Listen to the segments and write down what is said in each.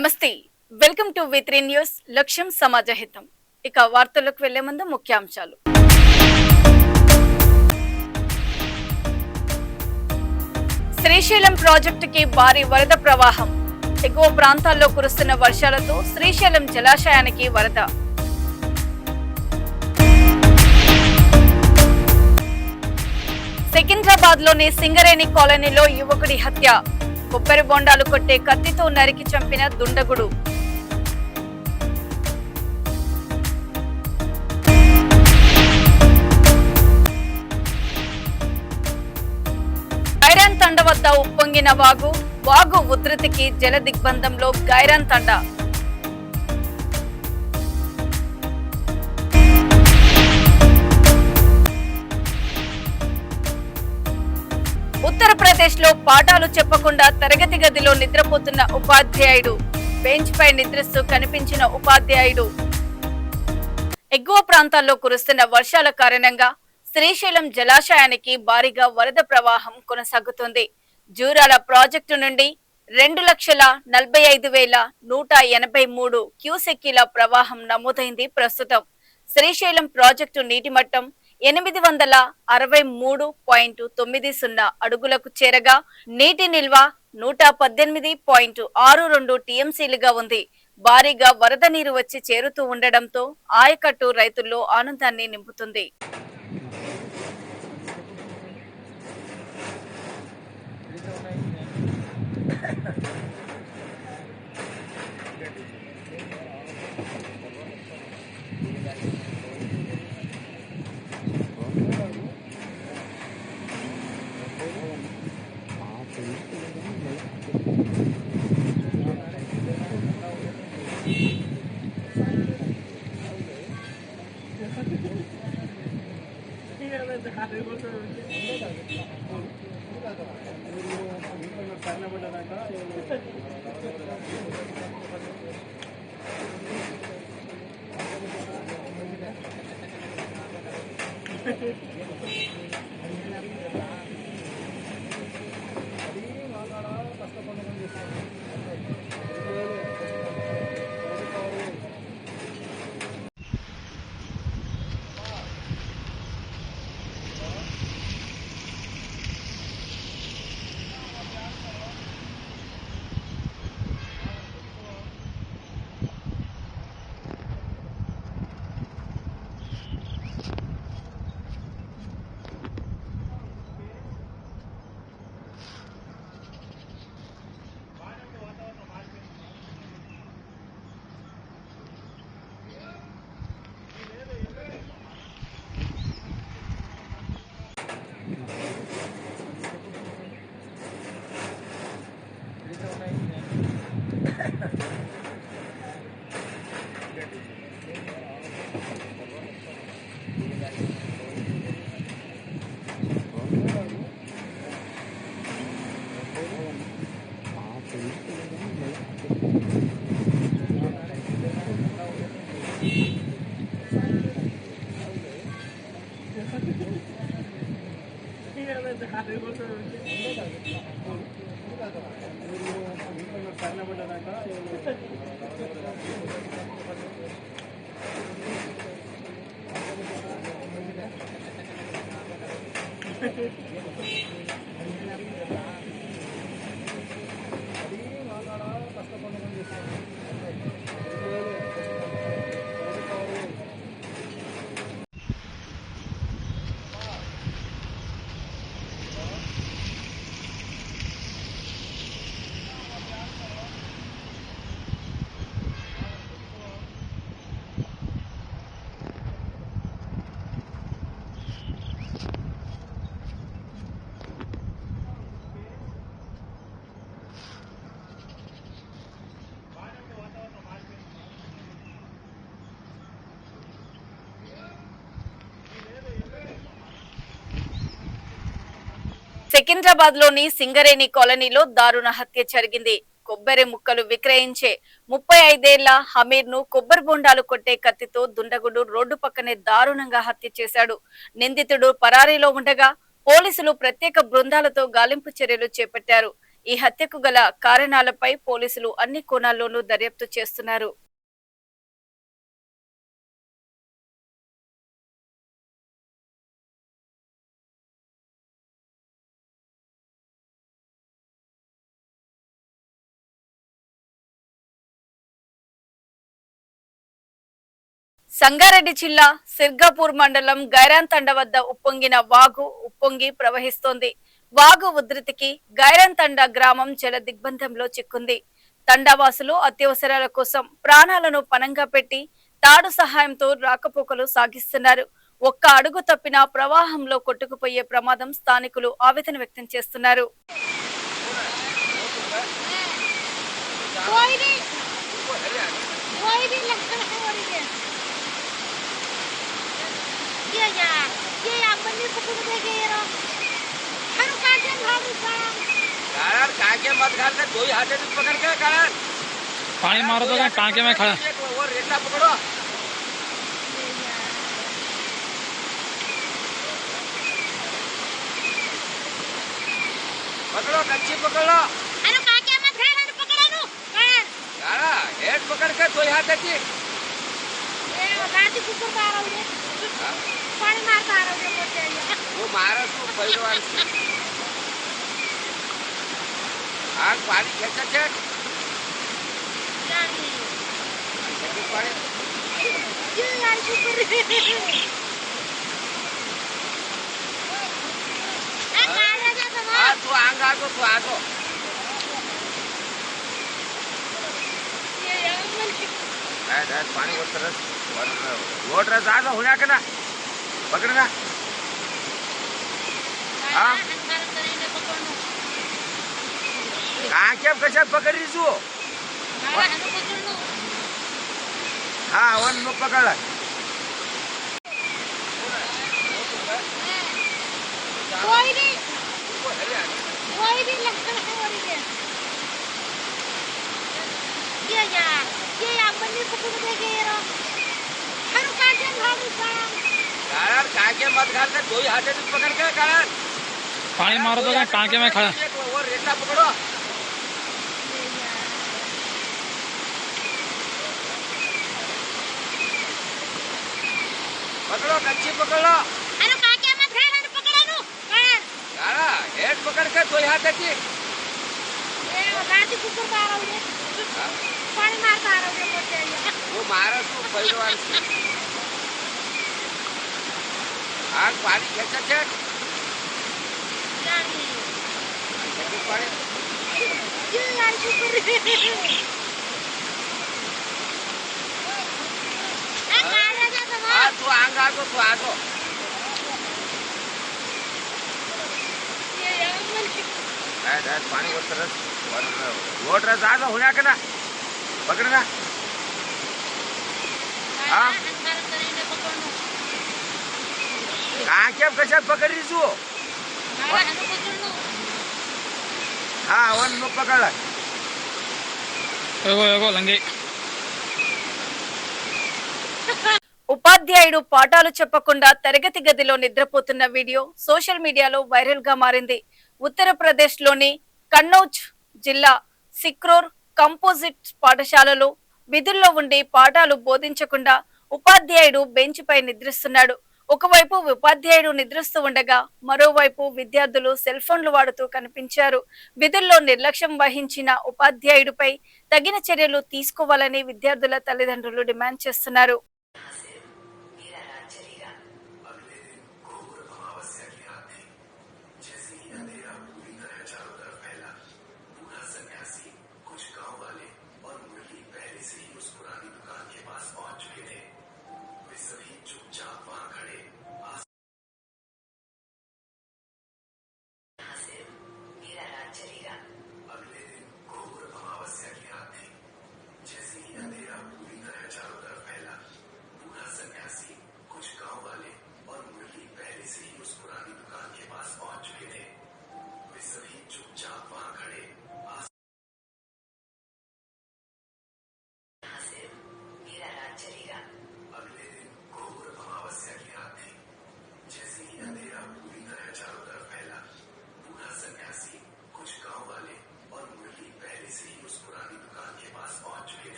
నమస్తే, welcome to వి3 news. లక్ష్యం సమాజహితం. ఇక వార్తలకు వెళ్లే ముందు ముఖ్యాంశాలు. శ్రీశైలం ప్రాజెక్టుకి భారీ వరద ప్రవాహం. ఎగువ ప్రాంతాల్లో కురుస్తున్న వర్షాలతో శ్రీశైలం జలాశయానికి వరద. సికింద్రాబాద్ లోని సింగరేణి కాలనీలో యువకుడి హత్య. కొబ్బరి బొండాలు కొట్టే కత్తితో నరికి చంపిన దుండగుడు. గైరాన్ తండ వద్ద ఉప్పొంగిన వాగు ఉధృతికి జల దిగ్బంధంలో గైరాన్ తండ. ఉత్తరప్రదేశ్ లో పాఠాలు చెప్పకుండా తరగతి గదిలో నిద్రపోతున్న ఉపాధ్యాయుడు. బెంచ్ పై నిద్రిస్తూ కనిపించిన ఉపాధ్యాయుడు. ఎగువ ప్రాంతాల్లో కురుస్తున్న వర్షాల కారణంగా శ్రీశైలం జలాశయానికి భారీగా వరద ప్రవాహం కొనసాగుతుంది. జూరాల ప్రాజెక్టు నుండి 2,45,183 క్యూసెక్కీల ప్రవాహం నమోదైంది. ప్రస్తుతం శ్రీశైలం ప్రాజెక్టు నీటి మట్టం 863.90 అడుగులకు చేరగా నీటి నిల్వ 118.62 టీఎంసీలుగా ఉంది. భారీగా వరద నీరు వచ్చి చేరుతూ ఉండడంతో ఆయకట్టు రైతుల్లో ఆనందాన్ని నింపుతుంది. సికింద్రాబాద్ లోని సింగరేణి కాలనీలో దారుణ హత్య జరిగింది. కొబ్బరి ముక్కలు విక్రయించే 35 ఏళ్ల హమీర్ ను కొబ్బరి బొండాలు కొట్టే కత్తితో దుండగుడు రోడ్డు పక్కనే దారుణంగా హత్య చేశాడు. నిందితుడు పరారీలో ఉండగా పోలీసులు ప్రత్యేక బృందాలతో గాలింపు చర్యలు చేపట్టారు. ఈ హత్యకు గల కారణాలపై పోలీసులు అన్ని కోణాల్లోనూ దర్యాప్తు చేస్తున్నారు. సంగారెడ్డి జిల్లా సిర్గాపూర్ మండలం గైరాంతండ వద్ద ఉప్పొంగి ప్రవహిస్తోంది. వాగు ఉధృతికి గైరాంతండ గ్రామం జల దిగ్బంధంలో చిక్కుంది. తండావాసులు అత్యవసరాల కోసం ప్రాణాలను పణంగా పెట్టి తాడు సహాయంతో రాకపోకలు సాగిస్తున్నారు. ఒక్క అడుగు తప్పినా ప్రవాహంలో కొట్టుకుపోయే ప్రమాదం స్థానికులు ఆవేదన వ్యక్తం చేస్తున్నారు. काके मत घालते दो ही हाथे से पकड़ के कारण पानी मारो तो टांके में खड़ा वो रेता पकड़ो पकड़ो कच्ची पकड़ो अरे काके मत घाल पकड़ो नु यारा हेड पकड़ के दो ही हाथे से ये गाड़ी कुकुर मार रहा है पानी मारता आ रहा है मोटे वो मारा तू पहलवान से आग पानी खेचा चेक जानी खेचा पानी ये यार कुकुर ए मारा जा तो हां तू आंगा को तू आगो ये यार मन ऐ पानी वो तरस वोटर ज्यादा होना के ना पकड़ना हां अंगार करेंगे पकड़नो काके कशा पकड़ी तू मारा हनु पकड़नो हां वन नो पकड़ कोई भी लक्षण है और ये यार ये अपन ने पकड़ देंगे ये रो हर काके भाग साहब यार काके मत घालते दो ही हाथे से पकड़ के कारण पानी मारो तो टांके में खड़ा वो रेता पकड़ो पकड़ो कच्ची पकड़ो अरे काके मत घाल पकड़ो नु यारा हेड पकड़ के दो ही हाथे से ये गाड़ी कुकुर मार रहा है पानी मारता आ रहा है मोटे वो मारा तू पहलवान से आग पानी खेचा चेक जानी खेचा पानी ये यार कुकुर ए मारा जा तो हां तू आंगा को तू आगो ये यार मन ऐ पानी वो तरस वोटर ज्यादा होना के ना पकड़ना हां अंगार करेंगे पकड़नो काके कशा पकड़ी तू मारा हनु पकड़नो हां वन नो पकड़ एगो लंगे ఉపాధ్యాయుడు పాఠాలు చెప్పకుండా తరగతి గదిలో నిద్రపోతున్న వీడియో సోషల్ మీడియాలో వైరల్ గా మారింది. ఉత్తరప్రదేశ్ లోని కన్నౌజ్ జిల్లా సిక్రోర్ కంపోజిట్ పాఠశాలలో విధుల్లో ఉండి పాఠాలు బోధించకుండా ఉపాధ్యాయుడు బెంచ్ పై నిద్రిస్తున్నాడు. ఒకవైపు ఉపాధ్యాయుడు నిద్రిస్తూ ఉండగా మరోవైపు విద్యార్థులు సెల్ ఫోన్లు వాడుతూ కనిపించారు. విధుల్లో నిర్లక్ష్యం వహించిన ఉపాధ్యాయుడిపై తగిన చర్యలు తీసుకోవాలని విద్యార్థుల తల్లిదండ్రులు డిమాండ్ చేస్తున్నారు.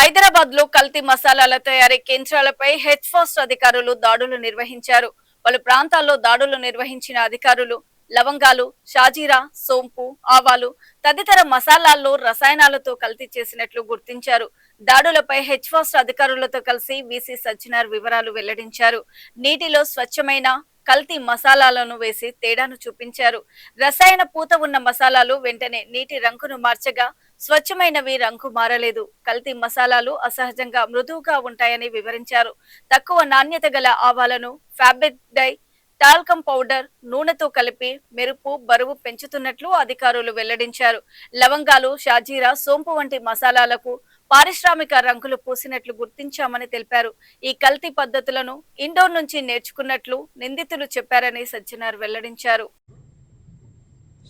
హైదరాబాద్ లో కల్తీ మసాలాల తయారీ కేంద్రాలపై హెచ్ఫోస్ట్ అధికారులు దాడులు నిర్వహించారు. పలు ప్రాంతాల్లో దాడులు నిర్వహించిన అధికారులు లవంగాలు, షాజీరా, సోంపు, ఆవాలు తదితర మసాలాల్లో రసాయనాలతో కల్తీ చేసినట్లు గుర్తించారు. దాడులపై హెచ్ఫోస్ట్ అధికారులతో కలిసి వీసీ సజ్జనార్ వివరాలు వెల్లడించారు. నీటిలో స్వచ్ఛమైన కల్తీ మసాలాలను వేసి తేడాను చూపించారు. రసాయన పూత ఉన్న మసాలాలు వెంటనే నీటి రంగును మార్చగా స్వచ్ఛమైనవి రంగు మారలేదు. కల్తీ మసాలాలు అసహజంగా మృదువుగా ఉంటాయని వివరించారు. తక్కువ నాణ్యత గల ఆవాలను ఫ్యాబ్రిక్ డై, టాల్కం పౌడర్, నూనెతో కలిపి మెరుపు, బరువు పెంచుతున్నట్లు అధికారులు వెల్లడించారు. లవంగాలు, షాజీరా, సోంపు వంటి మసాలాలకు పారిశ్రామిక రంగులు పూసినట్లు గుర్తించామని తెలిపారు. ఈ కల్తీ పద్ధతులను ఇండోర్ నుంచి నేర్చుకున్నట్లు నిందితులు చెప్పారని సజ్జనార్ వెల్లడించారు.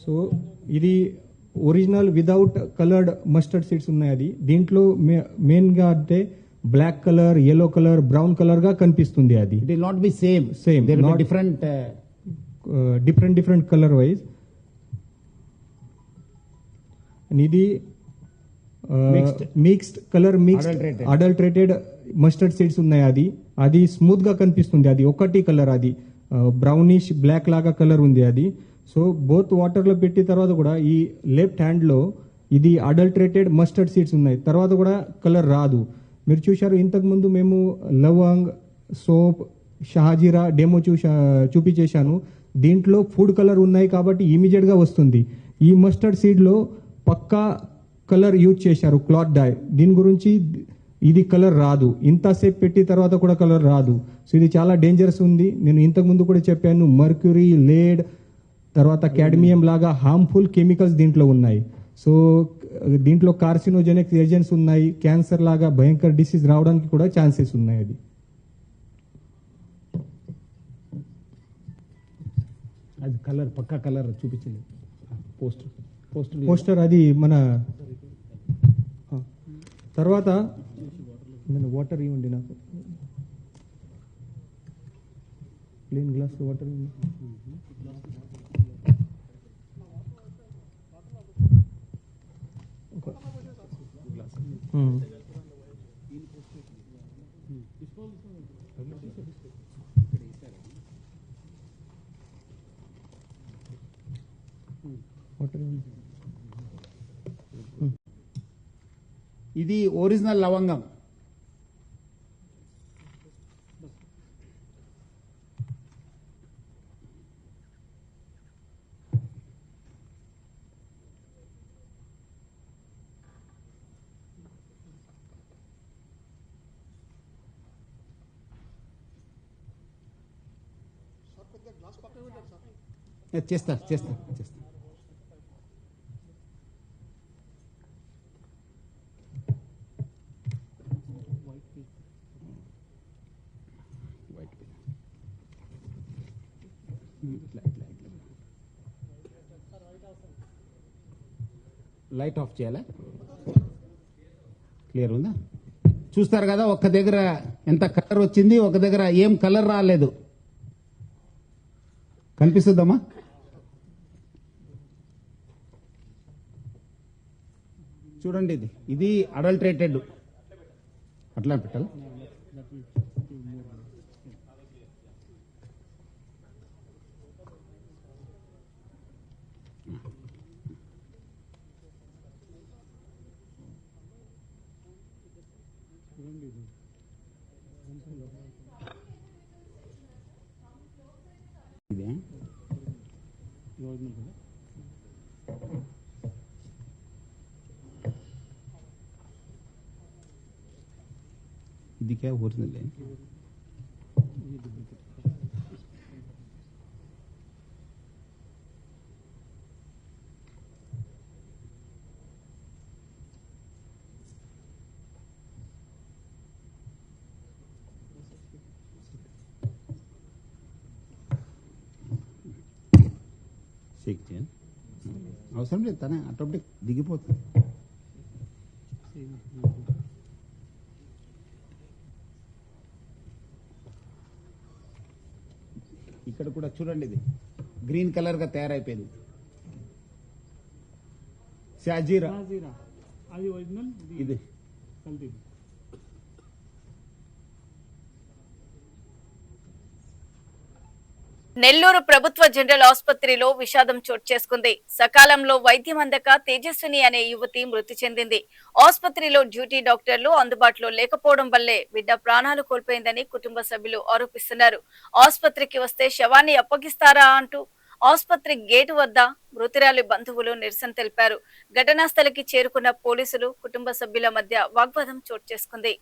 సో ఇది original without coloured mustard seeds ఉన్నాయి. అది దీంట్లో మెయిన్ గా అంటే black colour, yellow colour, brown colour గా కనిపిస్తుంది. అది It will not be same. Same, There will not- be different. Different colour wise. ఇది mixed colour, Adulterated. Adulterated mustard seeds ఉన్నాయి. అది స్మూత్ గా కనిపిస్తుంది. అది ఒకటి కలర్, అది బ్రౌనిష్ బ్లాక్ లాగా కలర్ ఉంది. అది సో బోత్ వాటర్ లో పెట్టిన తర్వాత కూడా ఈ లెఫ్ట్ హ్యాండ్ లో ఇది అడల్టరేటెడ్ మస్టర్డ్ సీడ్స్ ఉన్నాయి. తర్వాత కూడా కలర్ రాదు. మీరు చూశారు ఇంతకు ముందు మేము లవంగ్, సోప్, షాజీరా డెమో చూపించేశాను. దీంట్లో ఫుడ్ కలర్ ఉన్నాయి కాబట్టి ఇమీడియట్ గా వస్తుంది. ఈ మస్టర్డ్ సీడ్ లో పక్కా కలర్ యూజ్ చేశారు, క్లాత్ డై. దీని గురించి ఇది కలర్ రాదు. ఇంతసేపు పెట్టి తర్వాత కూడా కలర్ రాదు. సో ఇది చాలా డేంజరస్ ఉంది. నేను ఇంతకు ముందు కూడా చెప్పాను, మర్క్యూరీ, లేడ్, తర్వాత క్యాడ్మియం లాగా హార్మ్ఫుల్ కెమికల్స్ దీంట్లో ఉన్నాయి. సో దీంట్లో కార్సినోజెనిక్ ఏజెంట్స్ ఉన్నాయి. క్యాన్సర్ లాగా భయంకర డిసీజ్ రావడానికి కూడా ఛాన్సెస్ ఉన్నాయి. అది కలర్ పక్కా కలర్ చూపించలేదు. పోస్టర్ అది మన తర్వాత వాటర్ ఇవ్వండి, నాకు ప్లేన్ గ్లాస్ వాటర్ ఇవ్వండి. వాటర్ ఇవ్వండి. ఇది ఒరిజినల్ లవంగం. చేస్తా. లైట్ ఆఫ్ చేయాలా? క్లియర్ ఉందా? చూస్తారు కదా, ఒక్క దగ్గర ఎంత కలర్ వచ్చింది, ఒక దగ్గర ఏం కలర్ రాలేదు. కనిపిస్తుందమ్మా? చూడండి, ఇది అడల్టరేటెడ్. అట్లా పెట్టాలి. ఇదే ఇది क्या ओरिजिनल है? షేక్ చేయండి. అవసరం లేదు, తనే ఆటోమేటిక్ దిగిపోతుంది. ఇక్కడ కూడా చూడండి, ఇది గ్రీన్ కలర్ గా తయారైపోయింది. షాజీరా అది ఒరిజినల్ ఇది కల్తీ. నెల్లూరు ప్రభుత్వ జనరల్ ఆసుపత్రిలో విషాదం చోటు చేసుకుంది. సకాలంలో వైద్యం అందక తేజస్విని అనే యువతి మృతి చెందింది. ఆసుపత్రిలో డ్యూటీ డాక్టర్లు అందుబాటులో లేకపోవడం వల్లే బిడ్డ ప్రాణాలు కోల్పోయిందని కుటుంబ సభ్యులు ఆరోపిస్తున్నారు. ఆసుపత్రికి వస్తే శవాన్ని అప్పగిస్తారా అంటూ ఆసుపత్రి గేటు వద్ద మృతురాలి బంధువులు నిరసన తెలిపారు. ఘటనా స్థలికి చేరుకున్న పోలీసులు కుటుంబ సభ్యుల మధ్య వాగ్వాదం చోటు చేసుకుంది.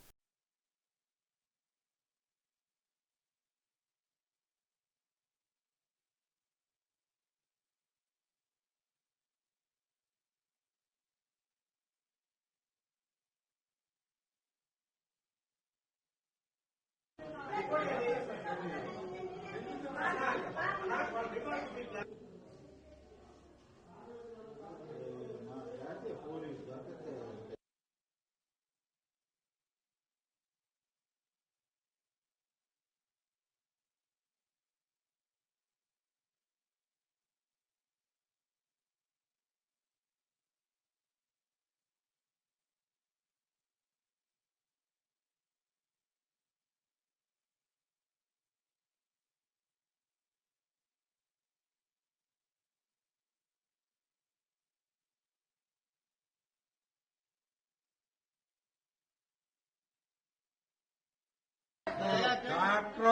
డాక్టర్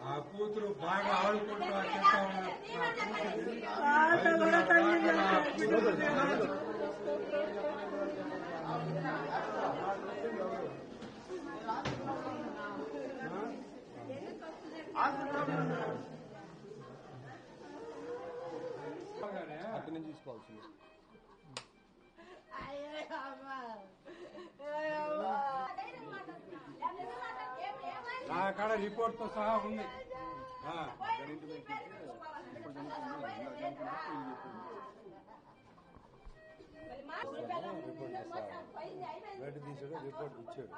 ఆ కూతురు బాగా ఆడుకుంటూ చెప్తా అక్కడి నుంచి తీసుకోవాల్సింది నా కాడ రిపోర్ట్ తో సహా ఉంది. బయట తీసాడు రిపోర్ట్ ఇచ్చాడు.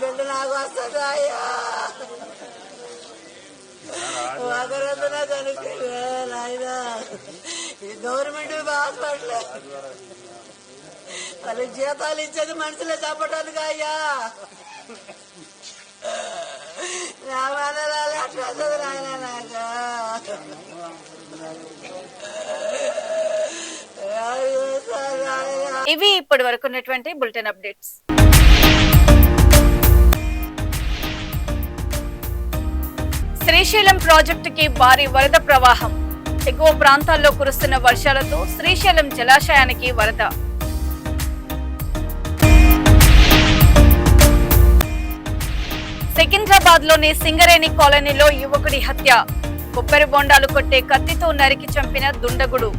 బిడ్డ నాకు వస్తుంది అయ్యా ఒకరంతా కనుక్కుంటే నాయన ఈ గవర్నమెంట్ హాస్పిటల్ వాళ్ళకి జీతాలు ఇచ్చేది మనుషులే చెప్పడానికి అయ్యా నా మనరాలు అట్లా వస్తుంది నాయన నాకు ఇవి ఇప్పటి వరకు ఉన్నటువంటి బులెటిన్ అప్డేట్స్. శ్రీశైలం ప్రాజెక్టుకి భారీ వరద ప్రవాహం. ఎగువ ప్రాంతాల్లో కురుస్తున్న వర్షాలతో శ్రీశైలం జలాశయానికి వరద. సికింద్రాబాద్ లోని సింగరేణి కాలనీలో యువకుడి హత్య. కొబ్బరి బొండాలు కొట్టే కత్తితో నరికి చంపిన దుండగుడు.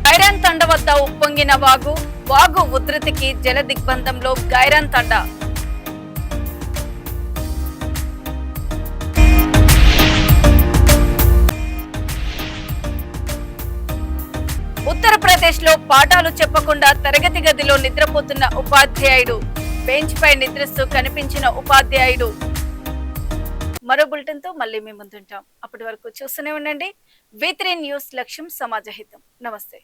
గైరాన్ తండ వద్ద ఉప్పొంగిన వాగు ఉధృతికి జల దిగ్బంధంలో గైరాన్ తండ. ఉత్తరప్రదేశ్ లో పాఠాలు చెప్పకుండా తరగతి గదిలో నిద్రపోతున్న ఉపాధ్యాయుడు. బెంచ్ పై నిద్రిస్తూ కనిపించిన ఉపాధ్యాయుడు. మరో బులెటిన్ తో మళ్ళీ మీ ముందుంటాం. అప్పటి వరకు చూస్తూనే ఉండండి. V3 న్యూస్, లక్ష్యం సమాజహితం. నమస్తే.